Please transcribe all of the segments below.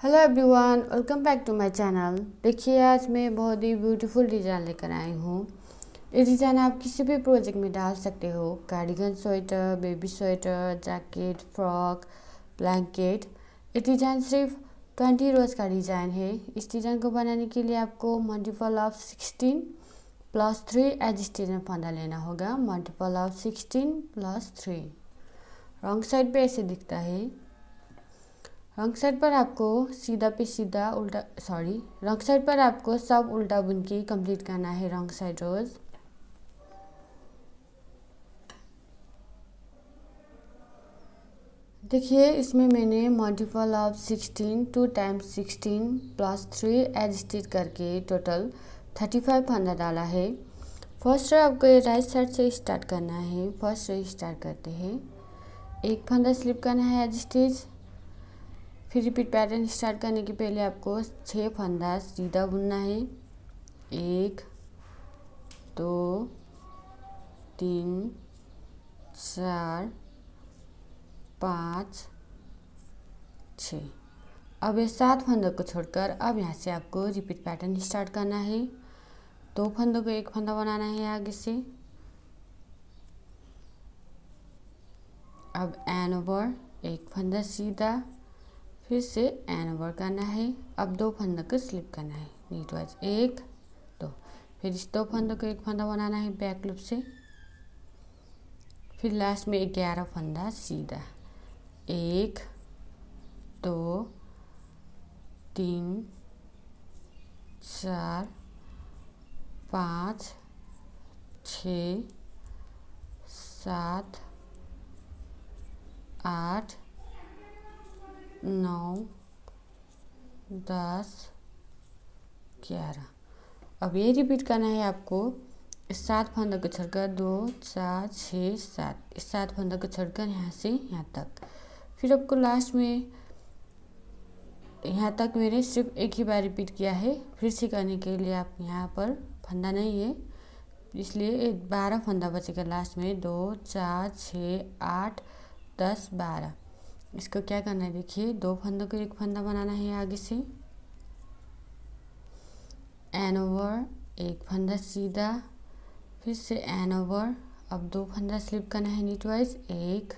Hello everyone, welcome back to my channel. देखिए आज मैं बहुत ही ब्यूटीफुल डिज़ाइन लेकर आई हूँ। ये डिज़ाइन आप किसी भी प्रोजेक्ट में डाल सकते हो। Cardigan, sweater, baby sweater, jacket, frock, blanket. ये डिज़ाइन सिर्फ 20 रोज़ का डिज़ाइन है। इस डिज़ाइन को बनाने के लिए आपको मल्टीपल ऑफ 16 + 3 एडजस्टेबल फंदा लेना होगा। Multiple of 16 + 3। रॉन्ग साइड पे ऐसे दिखता है। रंग साइड पर आपको सीधा पे सीधा उल्टा रंग साइड पर आपको सब उल्टा बुन के कंप्लीट करना है रंग साइड रोज। देखिए इसमें मैंने मल्टीपल ऑफ 16 2 × 16 + 3 एडजस्टेड करके टोटल 35 फंदा डाला है। फर्स्ट रो आपको ये राइट साइड से स्टार्ट करना है। फर्स्ट रो स्टार्ट करते हैं। एक फंदा स्लिप करना है एडजस्टेज। फिर रिपीट पैटर्न स्टार्ट करने के पहले आपको 6 फंदा सीधा बुनना है। 1 2 3 4 5 6। अब ये 7 फंदों को छोड़कर अब यहाँ से आपको रिपीट पैटर्न स्टार्ट करना है। 2 फंदों को एक फंदा बनाना है आगे से। अब एन ओवर, एक फंदा सीधा, फिर से एन ओवर करना है। अब 2 फंदों को स्लिप करना है नीट वाइज। 1 2, फिर इस 2 फंदों को एक फंदा बनाना है बैक लूप से। फिर लास्ट में 11 फंदा सीधा। 1 2 3 4 5 6 7 8 9 10 11। अब ये रिपीट करना है आपको। इस 7 फंदों को छोड़कर 2 4 6 7, इस 7 फंदों को छोड़कर यहाँ से यहाँ तक। फिर आपको लास्ट में यहाँ तक मैंने सिर्फ एक ही बार रिपीट किया है। फिर से करने के लिए आप यहाँ पर फंदा नहीं है, इसलिए 12 फंदा बचेगा लास्ट में। 2 4 6 8 10 12। इसको क्या करना है देखिए, 2 फंदों को एक फंदा बनाना है आगे से। एन ओवर, एक फंदा सीधा, फिर से एन ओवर। अब 2 फंदा स्लिप करना है नीट वाइज। 1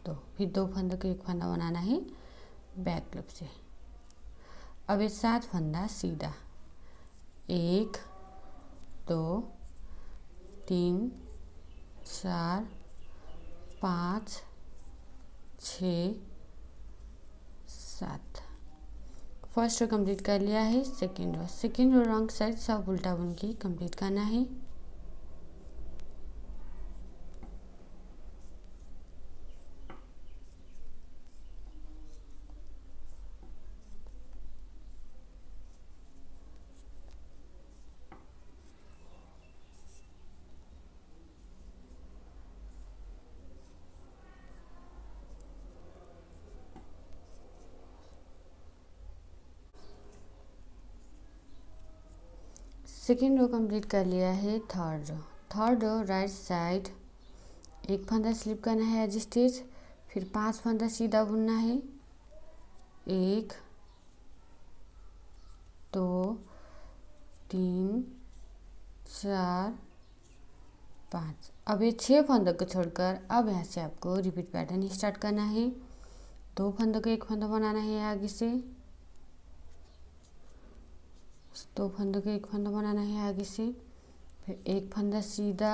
2, फिर 2 फंदों को एक फंदा बनाना है बैक लूप से। अब ये 7 फंदा सीधा। 1 2 3 4 5 6 7। फर्स्ट रो कंप्लीट कर लिया है। सेकेंड रो रॉन्ग साइड सब उल्टा बुन के कंप्लीट करना है। सेकेंड रो कंप्लीट कर लिया है। थर्ड रो राइट साइड एक फंदा स्लिप करना है एडजस्टेज। फिर 5 फंदा सीधा बुनना है। 1 2 3 4 5। अब ये 6 फंदों को छोड़कर अब यहाँ से आपको रिपीट पैटर्न स्टार्ट करना है। 2 फंदों को एक फंदा बनाना है आगे से। 2 फंदों को एक फंदा बनाना है आगे से। फिर एक फंदा सीधा,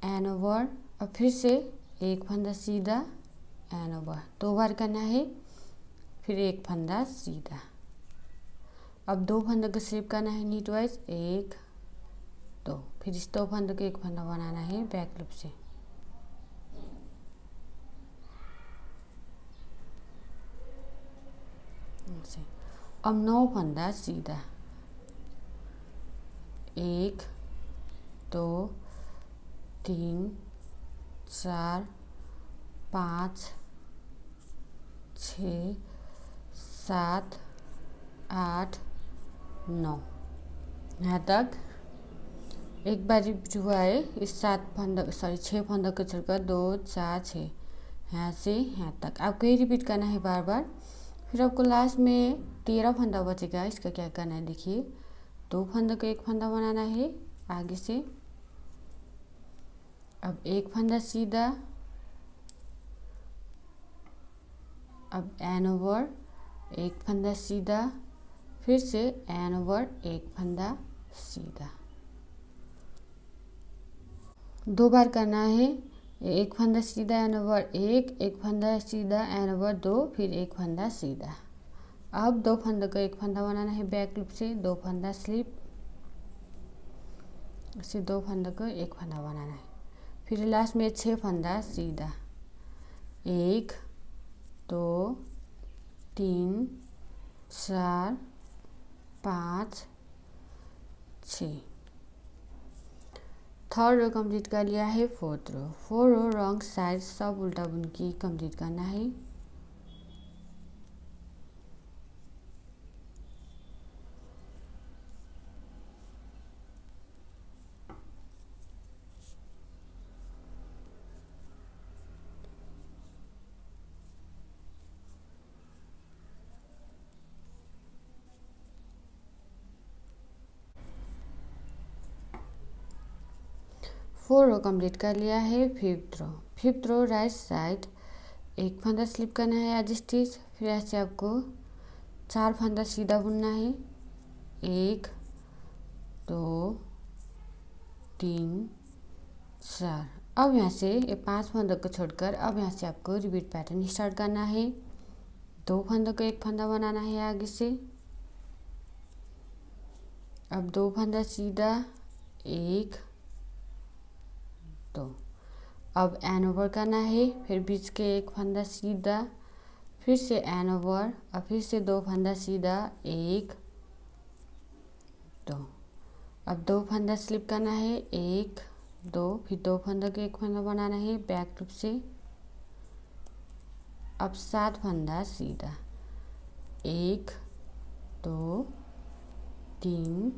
एन ओवर। और फिर से एक फंदा सीधा, एन ओवर। 2 बार करना है। फिर एक फंदा सीधा। अब 2 फंदों को स्लिप करना है नीट वाइज। 1 2, फिर इस 2 फंदों को एक फंदा बनाना है बैक लूप से। अब 9 फंदा सीधा। 1 2 3 4 5 6 7 8 9। यहाँ तक एक बार रिपीट हुआ है। इस 6 फंदों को छोड़कर 2 4 6, यहाँ से यहाँ तक आपको ही रिपीट करना है बार बार। फिर आपको लास्ट में 13 फंदा बचेगा। इसका क्या करना है देखिए, 2 फंदे को एक फंदा बनाना है आगे से। अब एक फंदा सीधा, अब एन ओवर एक फंदा सीधा, फिर से एन ओवर एक फंदा सीधा। 2 बार करना है। एक फंदा सीधा एन ओवर एक फंदा सीधा एन ओवर 2, फिर एक फंदा सीधा। अब 2 फंदे को एक फंदा बनाना है बैक लूप से, 2 फंदा स्लिप, इसे 2 फंदे को एक फंदा बनाना है। फिर लास्ट में 6 फंदा सीधा, 1 2 3 4 5 6। थर्ड रो कंप्लीट कर लिया है। Fourth row, 4 row wrong side सब उल्टा बुनकी कंप्लीट करना है। फोर रो कंप्लीट कर लिया है। फिफ्थ रो राइट साइड एक फंदा स्लिप करना है एज स्टिच। फिर ऐसे आपको 4 फंदा सीधा बुनना है, 1 2 3 4। अब यहाँ से ये 5 फंदों को छोड़कर अब यहाँ से आपको रिपीट पैटर्न स्टार्ट करना है। 2 फंदों को एक फंदा बनाना है आगे से। अब 2 फंदा सीधा, 1 2। अब एन ओवर करना है, फिर बीच के एक फंदा सीधा, फिर से एन ओवर और फिर से 2 फंदा सीधा, 1 2। अब 2 फंदा स्लिप करना है, 1 2, फिर 2 फंदा के एक फंदा बनाना है बैक लूप से। अब 7 फंदा सीधा, 1 2 3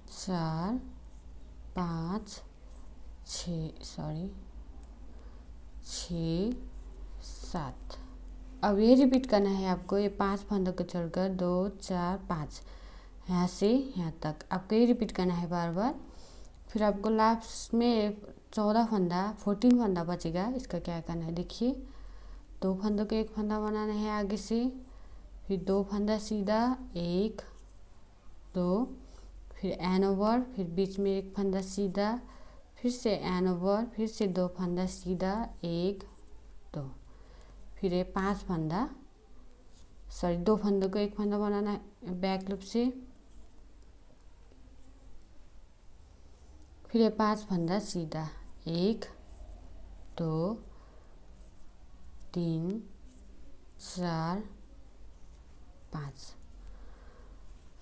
4 5 6 7। अब ये रिपीट करना है आपको। ये 5 फंदों को छोड़कर 2 4 5 यहाँ से यहाँ तक आपको ये रिपीट करना है बार बार। फिर आपको लास्ट में 14 फंदा बचेगा। इसका क्या करना है देखिए, 2 फंदों को एक फंदा बनाना है आगे से, फिर 2 फंदा सीधा, 1 2, फिर एन ओवर, फिर बीच में एक फंदा सीधा, फिर से एन ओवर, फिर से 2 फंदा सीधा, 1 2, फिर ये 5 फंदा 2 फंदों को एक फंदा बनाना है बैक लूप से। फिर ये 5 फंदा सीधा, 1 2 3 4 5।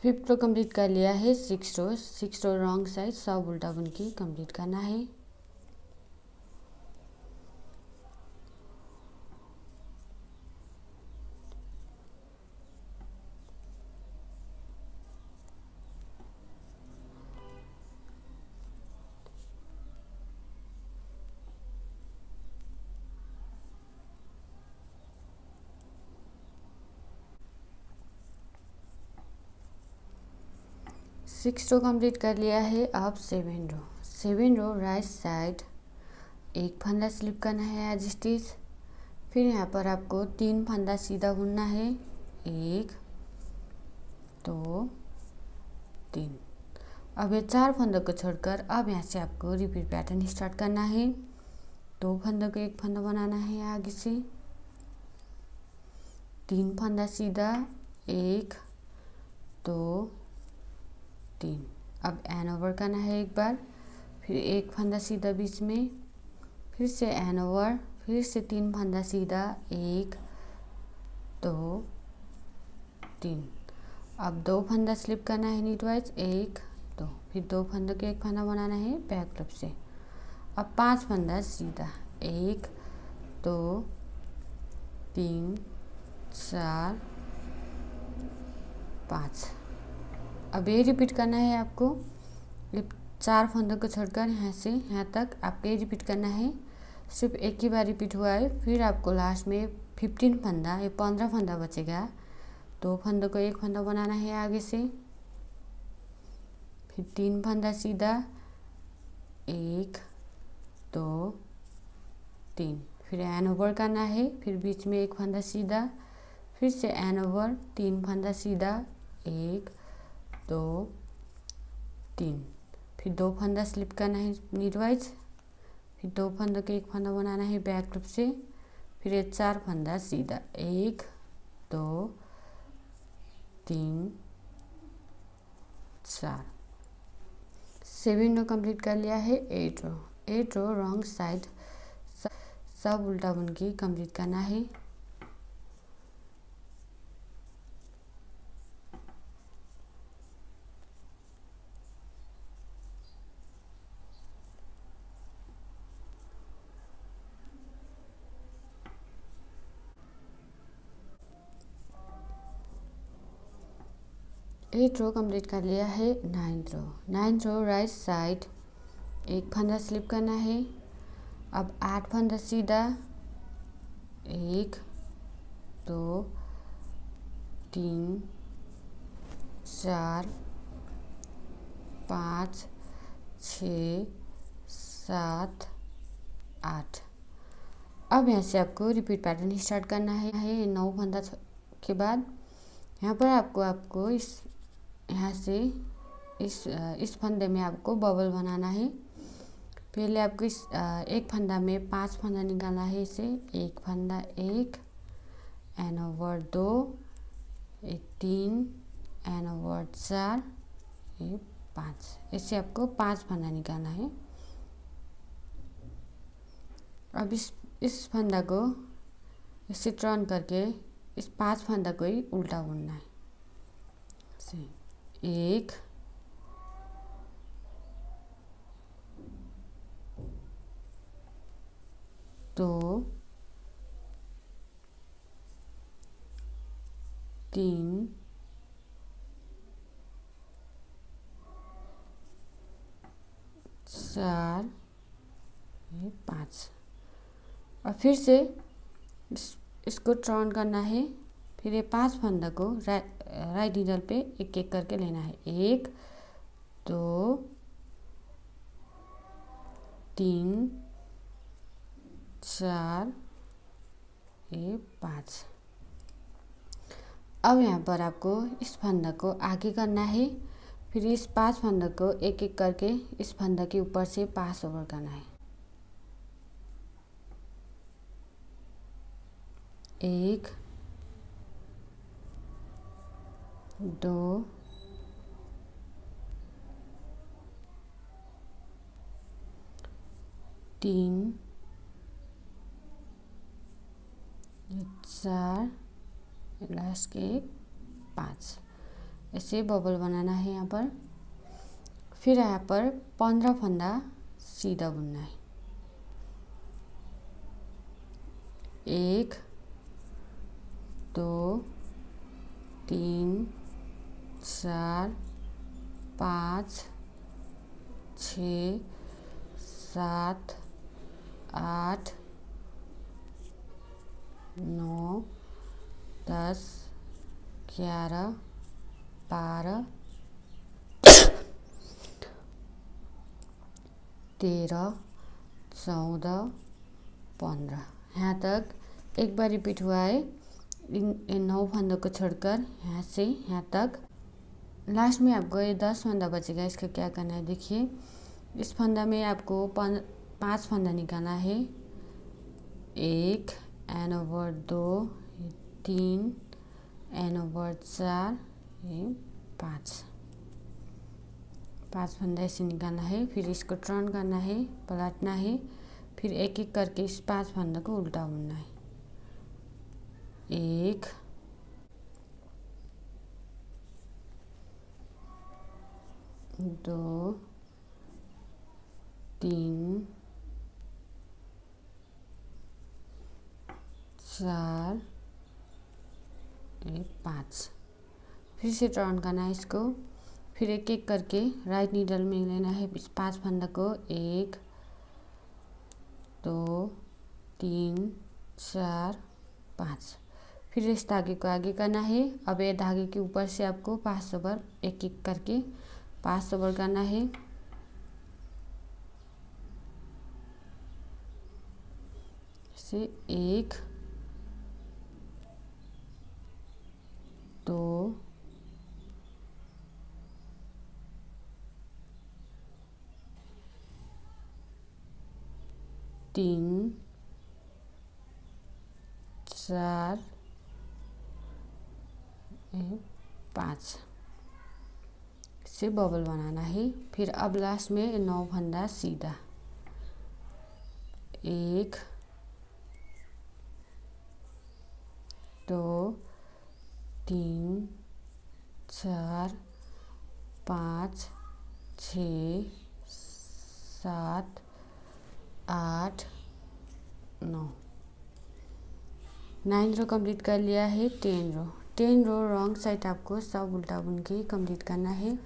फिफ्थ रो कंप्लीट कर लिया है। 6 रो रॉन्ग साइड सब उल्टा बुनकी कंप्लीट करना है। सिक्स रो कंप्लीट कर लिया है। अब 7 रो राइट साइड एक फंदा स्लिप करना है एज स्टिच। फिर यहाँ पर आपको 3 फंदा सीधा बुनना है, 1 2 3। अब ये 4 फंदों को छोड़कर अब यहाँ से आपको रिपीट पैटर्न स्टार्ट करना है। 2 फंदों को एक फंदा बनाना है आगे से, 3 फंदा सीधा, 1 2 3। अब एन ओवर करना है एक बार, फिर एक फंदा सीधा बीच में, फिर से एन ओवर, फिर से 3 फंदा सीधा, 1 2 3। अब 2 फंदा स्लिप करना है नीटवाइज, 1 2, फिर 2 फंदों के एक फंदा बनाना है बैक लूप से। अब 5 फंदा सीधा, 1 2 3 4 5। अब ये रिपीट करना है आपको। ये 4 फंदों को छोड़कर यहाँ से यहाँ तक आपको ये रिपीट करना है। सिर्फ एक ही बार रिपीट हुआ है। फिर आपको लास्ट में 15 फंदा, ये 15 फंदा बचेगा। 2 फंदों को एक फंदा बनाना है आगे से, फिर 3 फंदा सीधा, 1 2 3, फिर एन ओवर करना है, फिर बीच में एक फंदा सीधा, फिर से एन ओवर, 3 फंदा सीधा, 1 2 3, फिर 2 फंदा स्लिप करना है नीडवाइज, फिर 2 फंदों के एक फंदा बनाना है बैक लूप से, फिर ये 4 फंदा सीधा, 1 2 3 4। 7 रो कंप्लीट कर लिया है। 8 रो, 8 रो रॉन्ग साइड सब उल्टा बुन के कंप्लीट करना है। एट रो कंप्लीट कर लिया है। 9th रो, 9th रो राइट साइड एक फंदा स्लिप करना है। अब 8 फंदा सीधा, 1 2 3 4 5 6 7 8। अब यहाँ से आपको रिपीट पैटर्न स्टार्ट करना है। 9 फंदा के बाद यहाँ पर आपको यहाँ से इस फंदे में आपको बबल बनाना है। पहले आपको इस एक फंदा में 5 फंदा निकालना है। इसे एक फंदा, 1 एन ओवर 2, 3 एन ओवर 4, 5। इससे आपको 5 फंदा निकालना है। अब इस फंदा को इसे टर्न करके इस 5 फंदा को ही उल्टा बुनना है। 1 2 3 4 5। और फिर से इसको टर्न करना है। फिर ये 5 फंदा को राइट नीडल पे एक एक करके लेना है। 1 2 3 4 5। अब यहाँ पर आपको इस फंदा को आगे करना है। फिर इस 5 फंदा को एक एक करके इस फंदा के ऊपर से पास ओवर करना है। 1 2 3 4, लास्ट के 5। ऐसे बबल बनाना है यहाँ पर। फिर यहाँ पर 15 फंदा सीधा बुनना है। 1 2 3 4 5 6 7 8 9 10 11 12 13 14 15। यहाँ तक एक बार रिपीट हुआ है। इन 9 फंदों को छोड़कर यहाँ से यहाँ तक। लास्ट में आपको ये 10 फंदा बचेगा। इसका क्या करना है देखिए। इस फंदा में आपको 5 फंदा निकालना है। 1 एन ओवर 2, 3 एन ओवर 4, 5। 5 फंदा ऐसे निकालना है। फिर इसको टर्न करना है, पलटना है। फिर एक एक करके इस 5 फंदा को उल्टा बुनना है। 1 2 3 4 5। फिर से टर्न करना है इसको। फिर एक एक करके राइट नीडल में लेना है इस 5 फंदा को। 1 2 3 4 5। फिर इस धागे को आगे करना है। अब ये धागे के ऊपर से आपको 5 बार एक एक करके 5 बार करना है। से 1 2 3 4 5 से बबल बनाना है। फिर अब लास्ट में 9 फंदा सीधा 1 2 3 4 5 6 7 8 9 9 रो कंप्लीट कर लिया है। 10 रो रॉन्ग साइड आपको सब उल्टा बुन के कंप्लीट करना है।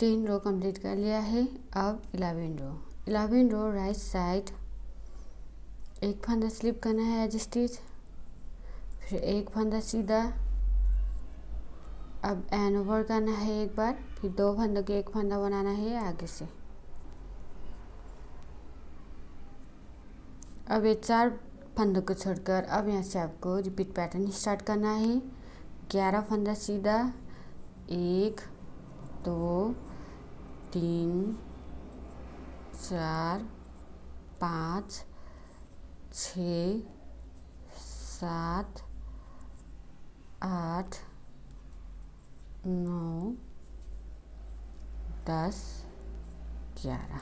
टेन रो कंप्लीट कर लिया है। अब 11 रो राइट साइड एक फंदा स्लिप करना है एज स्टिच, फिर एक फंदा सीधा। अब एन ओवर करना है एक बार, फिर 2 फंदों के एक फंदा बनाना है आगे से। अब ये 4 फंदों को छोड़कर अब यहाँ से आपको रिपीट पैटर्न स्टार्ट करना है। 11 फंदा सीधा 1 2 3 4 5 6 7 8 9 10 11।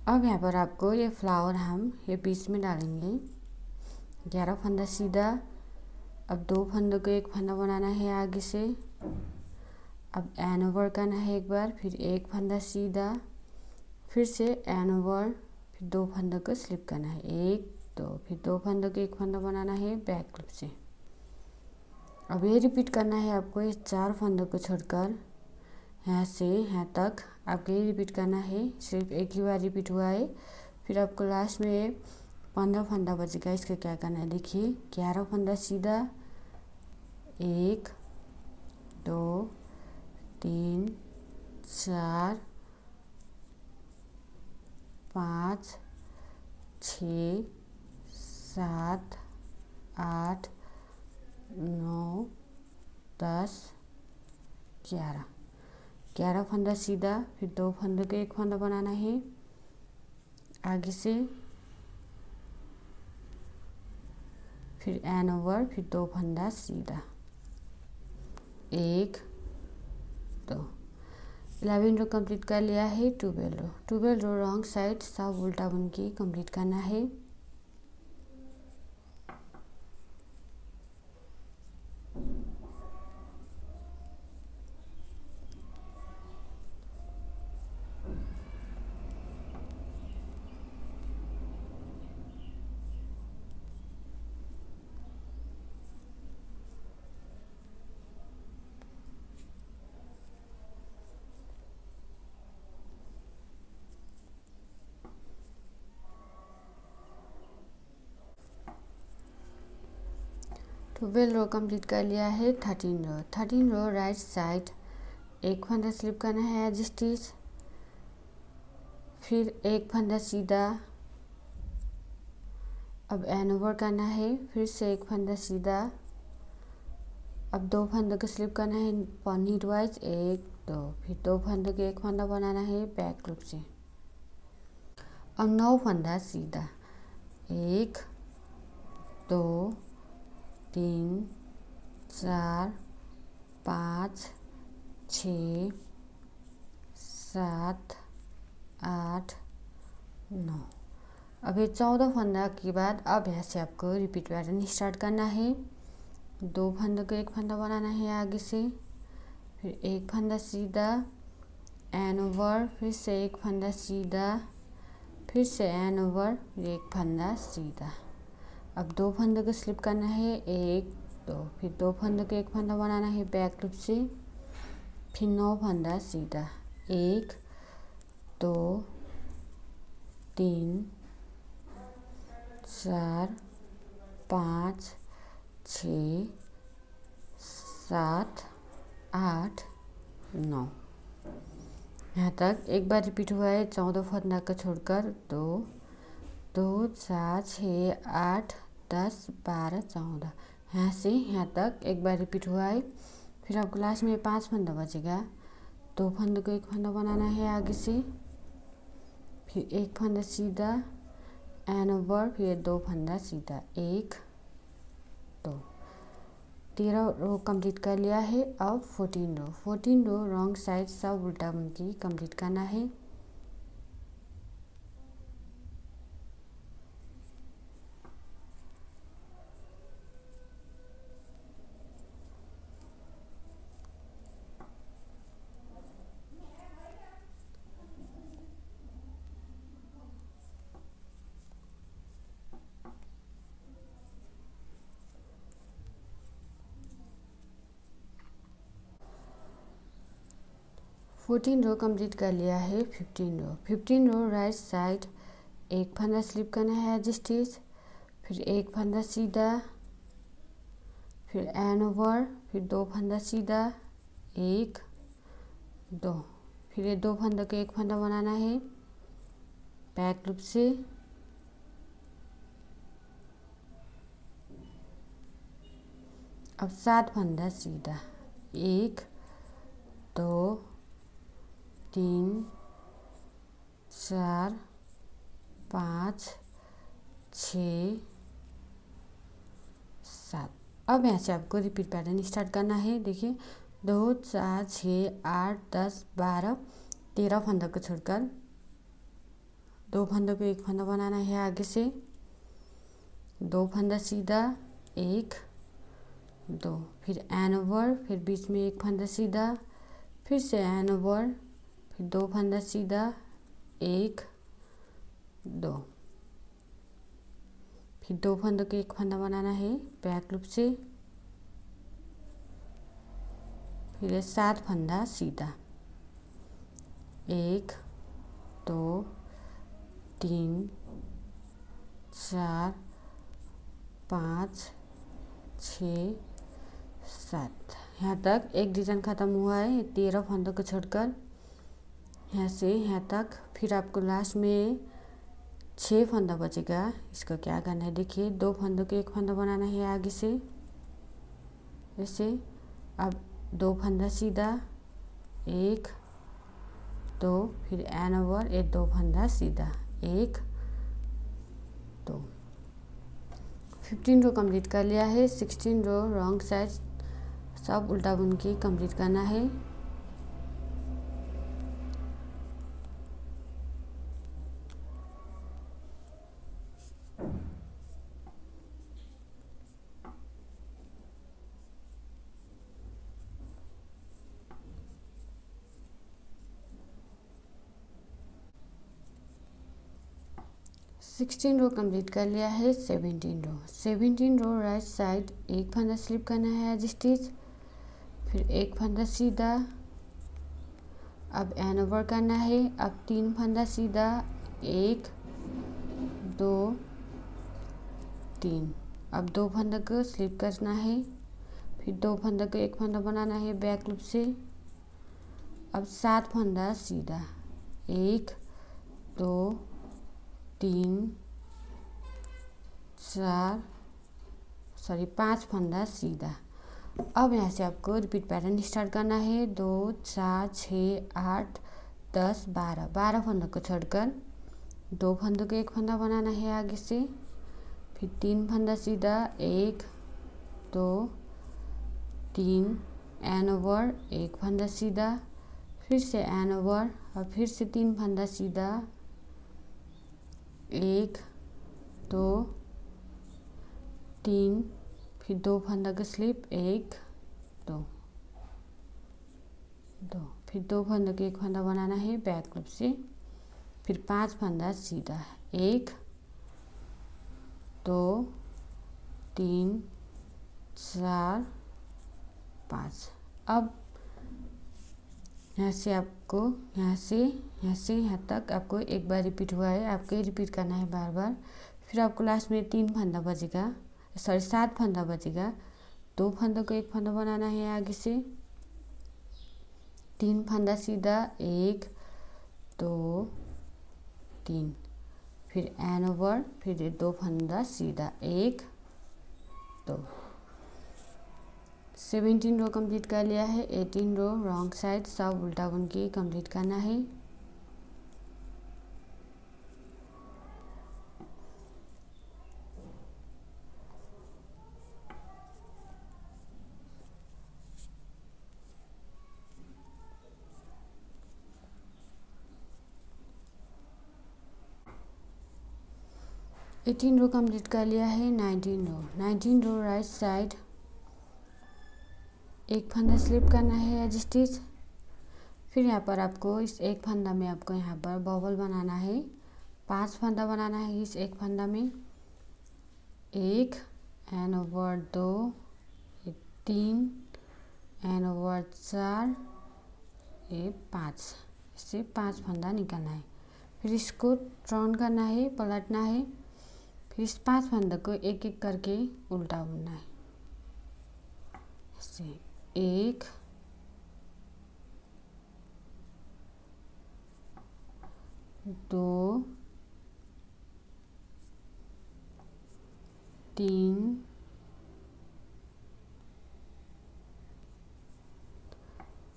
अब यहाँ पर आपको ये फ्लावर हम ये बीच में डालेंगे। 11 फंदा सीधा। अब 2 फंदों को एक फंदा बनाना है आगे से। अब एन ओवर करना है एक बार, फिर एक फंदा सीधा, फिर से एन ओवर, फिर 2 फंदों को स्लिप करना है 1 2, फिर 2 फंदों के एक फंदा बनाना है बैक क्लिप से। अब ये रिपीट करना है आपको। इस 4 फंदों को छोड़कर यहाँ से यहाँ तक आपको ये रिपीट करना है। सिर्फ एक ही बार रिपीट हुआ है। फिर आपको लास्ट में 15 फंदा बचेगा। इसका क्या करना है देखिए। 11 फंदा सीधा 1 2 3 4 5 6 7 8 9 10 11। 11 फंदा सीधा, फिर 2 फंदों के एक फंदा बनाना है आगे से, फिर एन ओवर, फिर 2 फंदा सीधा 1 2। 11 रो कंप्लीट कर लिया है। 12 रो रॉन्ग साइड सब उल्टा बुन के कंप्लीट करना है। ट्वेल्व रो कंप्लीट कर लिया है। 13 रो राइट साइड एक फंदा स्लिप करना है एज स्टिच, फिर एक फंदा सीधा। अब एन ओवर करना है, फिर से एक फंदा सीधा। अब 2 फंदों को स्लिप करना है नीड वाइज 1 2, फिर 2 फंदों के एक फंदा बनाना है बैक लूप से। अब 9 फंदा सीधा 1 2 3 4 5 6 7 8 9। अब ये 14 फंदा के बाद अब यहाँ से आपको रिपीट पैटर्न स्टार्ट करना है। दो फंदे को एक फंदा बनाना है आगे से, फिर एक फंदा सीधा, एन ओवर, फिर से एक फंदा सीधा, फिर से एन ओवर, फिर एक फंदा सीधा। अब दो फंदे को स्लिप करना है, एक दो, फिर दो फंदे को एक फंदा बनाना है बैक लूप से, फिर 9 फंदा सीधा, 1 2 3 4 5 6 7 8 9। यहाँ तक एक बार रिपीट हुआ है 14 फंदा को छोड़कर, 2 2 4 6 8 10 12 14। यहाँ से यहाँ तक एक बार रिपीट हुआ है। फिर आपको लास्ट में 5 फंदा बचेगा। दो फंदे को एक फंदा बनाना है आगे से, फिर एक फंदा सीधा, एन ओवर, फिर दो फंदा सीधा, 1 2। 13 रो कंप्लीट कर लिया है। अब 14 रो रॉन्ग साइड सब उल्टा बुनकी कंप्लीट करना है। फोर्टीन रो कंप्लीट कर लिया है। 15 रो राइट साइड एक फंदा स्लिप करना है एज स्टिच, फिर एक फंदा सीधा, फिर एन ओवर, फिर दो फंदा सीधा, 1 2, फिर ये दो फंदे को एक फंदा बनाना है बैक लूप से, अब 7 फंदा सीधा, 1 2 3 4 5 6 7। अब यहाँ से आपको रिपीट पैटर्न स्टार्ट करना है। देखिए 2 4 6 8 10 12 13 फंदों को छोड़कर दो फंदों को एक फंदा बनाना है आगे से, दो फंदा सीधा, 1 2, फिर एन ओवर, फिर बीच में एक फंदा सीधा, फिर से एन ओवर, फिर दो फंदा सीधा, 1 2, फिर दो फंदों को एक फंदा बनाना है बैक लूप से, फिर 7 फंदा सीधा, 1 2 3 4 5 6 7। यहाँ तक एक डिजाइन खत्म हुआ है 13 फंदों को छोड़कर। यहाँ से यहाँ तक फिर आपको लास्ट में 6 फंदा बचेगा। इसको क्या करना है, देखिए दो फंदों को एक फंदा बनाना है आगे से ऐसे। अब दो फंदा सीधा, 1 2, फिर एन ओवर, एक दो फंदा सीधा, 1 2। 15 रो कंप्लीट कर लिया है। 16 रो रॉन्ग साइड सब उल्टा बुन के कंप्लीट करना है। सिक्सटीन रो कंप्लीट कर लिया है। 17 रो राइट साइड एक फंदा स्लिप करना है एज स्टिच, फिर एक फंदा सीधा, अब एन ओवर करना है। अब 3 फंदा सीधा, 1 2 3, अब दो फंदा को स्लिप करना है, फिर दो फंदा को एक फंदा बनाना है बैक लूप से। अब 7 फंदा सीधा, 1 2 3 4 5 फंदा सीधा। अब यहाँ से आपको रिपीट पैटर्न स्टार्ट करना है। 2 4 6 8 10 12 फंदों को छोड़कर दो फंदों को एक फंदा बनाना है आगे से, फिर 3 फंदा सीधा, 1 2 3, एन ओवर, एक फंदा सीधा, फिर से एन ओवर, और फिर से 3 फंदा सीधा, 1 2 3, फिर 2 फंदा का स्लिप, 1 2 2, फिर 2 फंदा के 1 फंदा बनाना है बैक लूप से, फिर 5 फंदा सीधा, 1 2 3 4 5। अब यहाँ से आपको यहाँ से यहाँ तक आपको एक बार रिपीट हुआ है, आपको ये रिपीट करना है बार बार। फिर आपको लास्ट में 3 फंदा बचेगा, सॉरी 7 फंदा बचेगा। 2 फंदों को 1 फंदा बनाना है आगे से, 3 फंदा सीधा, 1 2 3, फिर एन ओवर, फिर 2 फंदा सीधा, 1 2। 17 रो कंप्लीट कर लिया है। 18 रो रॉन्ग साइड सब उल्टा बुन के कंप्लीट करना है। एटीन रो कंप्लीट कर लिया है। 19 रो राइट साइड एक फंदा स्लिप करना है एज स्टिच। फिर यहाँ पर आपको इस एक फंदा में आपको यहाँ पर बबल बनाना है। 5 फंदा बनाना है इस एक फंदा में, 1 एन ओवर 2 3 एन ओवर 4 5, इससे 5 फंदा निकालना है। फिर इसको टर्न करना है, पलटना है। फिर इस 5 फंदा को एक एक करके उल्टा बुनना है। ऐसे 1 2 3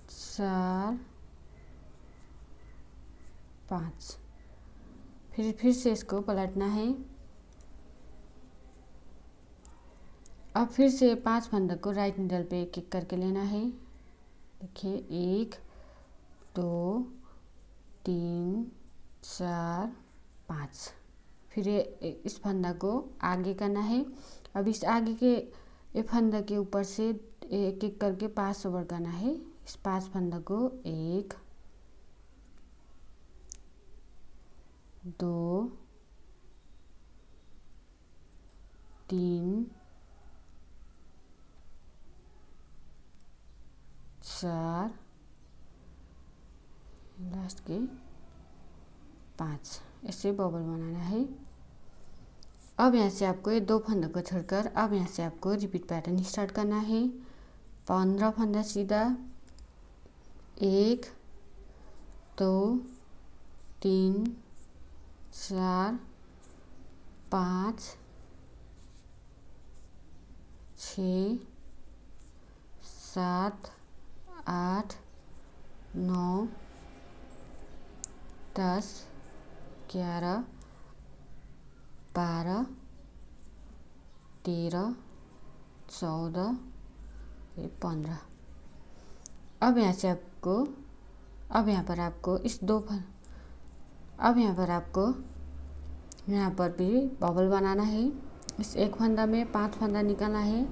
4 5। फिर से इसको पलटना है। अब फिर से 5 फंदा को राइट निडल पे एक एक करके लेना है। देखिए 1 2 3 4 5। फिर इस फंदा को आगे करना है। अब इस आगे के ये फंदा के ऊपर से एक एक करके पास ओवर करना है। इस 5 फंदा को 1 2 3 4 लास्ट के 5, ऐसे बबल बनाना है। अब यहाँ से आपको ये 2 फंदों को छोड़कर अब यहाँ से आपको रिपीट पैटर्न स्टार्ट करना है। 15 फंदा सीधा, 1 2 3 4 5 6 7 8 9 10 11 12 13 14 15। अब यहाँ से आपको अब यहाँ पर आपको इस अब यहाँ पर आपको यहाँ पर भी बबल बनाना है। इस एक फंदा में 5 फंदा निकालना है।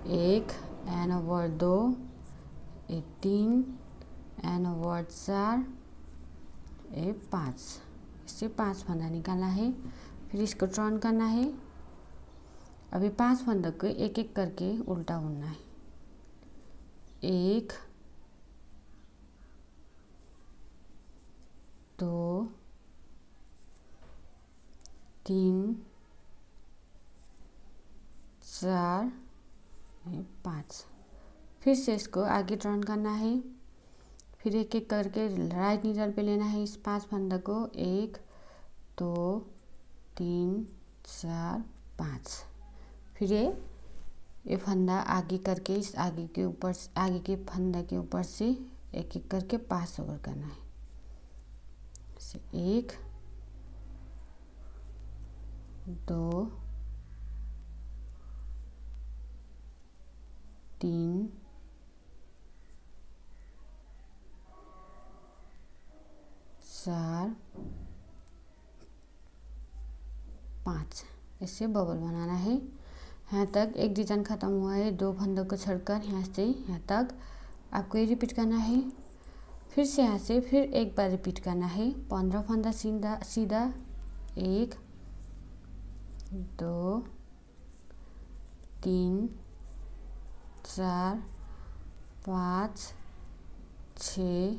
1 एन ओवर 2 3 एन ओवर 4 5, इससे 5 फंदा निकालना है। फिर इसको टर्न करना है। अभी 5 फंदा को एक एक करके उल्टा बुनना है। 1 2 3 4 5। फिर से इसको आगे टर्न करना है। फिर एक एक करके राइट नीडल पे लेना है इस 5 फंदा को। 1 2 3 4 5। फिर ये फंदा आगे करके इस आगे के ऊपर आगे के फंदा के ऊपर से एक एक करके पास ओवर करना है। 1 2 3 4 5, ऐसे बबल बनाना है। यहाँ तक एक डिजाइन ख़त्म हुआ है। 2 फंदों को छोड़कर यहाँ से यहाँ तक आपको ये रिपीट करना है। फिर से यहाँ से फिर एक बार रिपीट करना है। 15 फंदा सीधा 1 2 3 4 5 6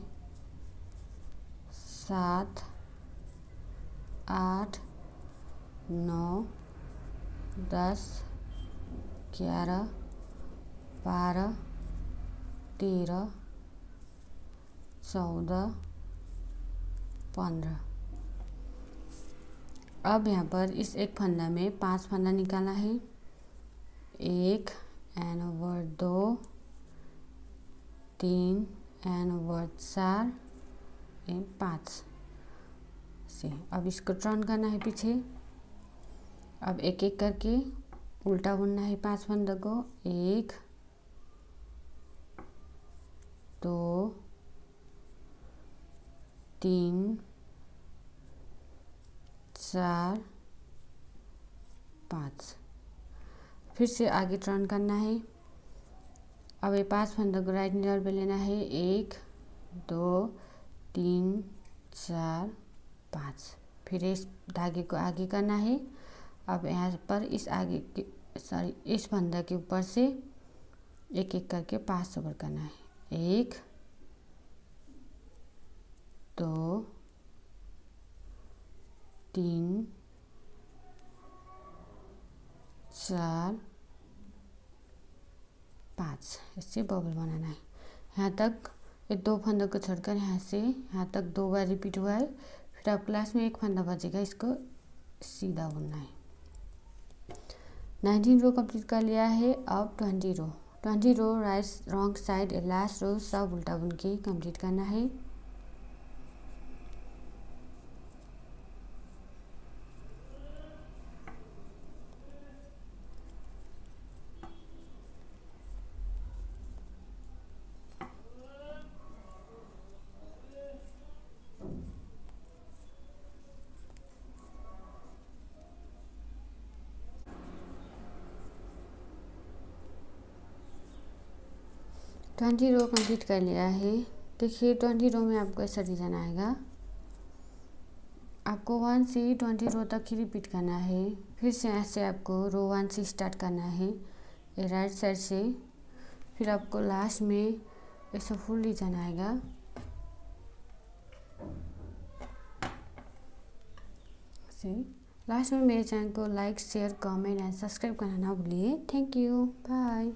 7 8 9 10 11 12 13 14 15। अब यहाँ पर इस एक फंदा में 5 फंदा निकालना है। 1 and over 2 3 and over 4 and 5 से। अब इसको टर्न करना है पीछे। अब एक एक करके उल्टा बुनना है 5 फंदों को। 1 2 3 4 5। फिर से आगे टर्न करना है। अब ये 5 फंदों को राइट नीडल पे लेना है। 1 2 3 4 5। फिर इस धागे को आगे करना है। अब यहाँ पर इस आगे के इस फंदे के ऊपर से एक एक करके 5 ओवर करना है। 1 2 3 4 5। इससे बबल बनाना है। यहाँ तक ये 2 फंदों को छोड़कर यहाँ से यहाँ तक 2 बार रिपीट हुआ है। फिर अब क्लास में एक फंदा बचेगा, इसको सीधा बुनना है। 19 रो कंप्लीट कर लिया है। अब 20 row right wrong side last row सब उल्टा बुन के कंप्लीट करना है। ट्वेंटी रो कंप्लीट कर लिया है। देखिए 20 रो में आपको ऐसा डिजाइन आएगा। आपको 1 से 20 रो तक ही रिपीट करना है। फिर से ऐसे आपको रो 1 से स्टार्ट करना है ये राइट साइड से। फिर आपको लास्ट में ऐसा फुल डिजाइन आएगा। लास्ट में मेरे चैनल को like share comment and subscribe करना ना भूलिए। Thank you, bye.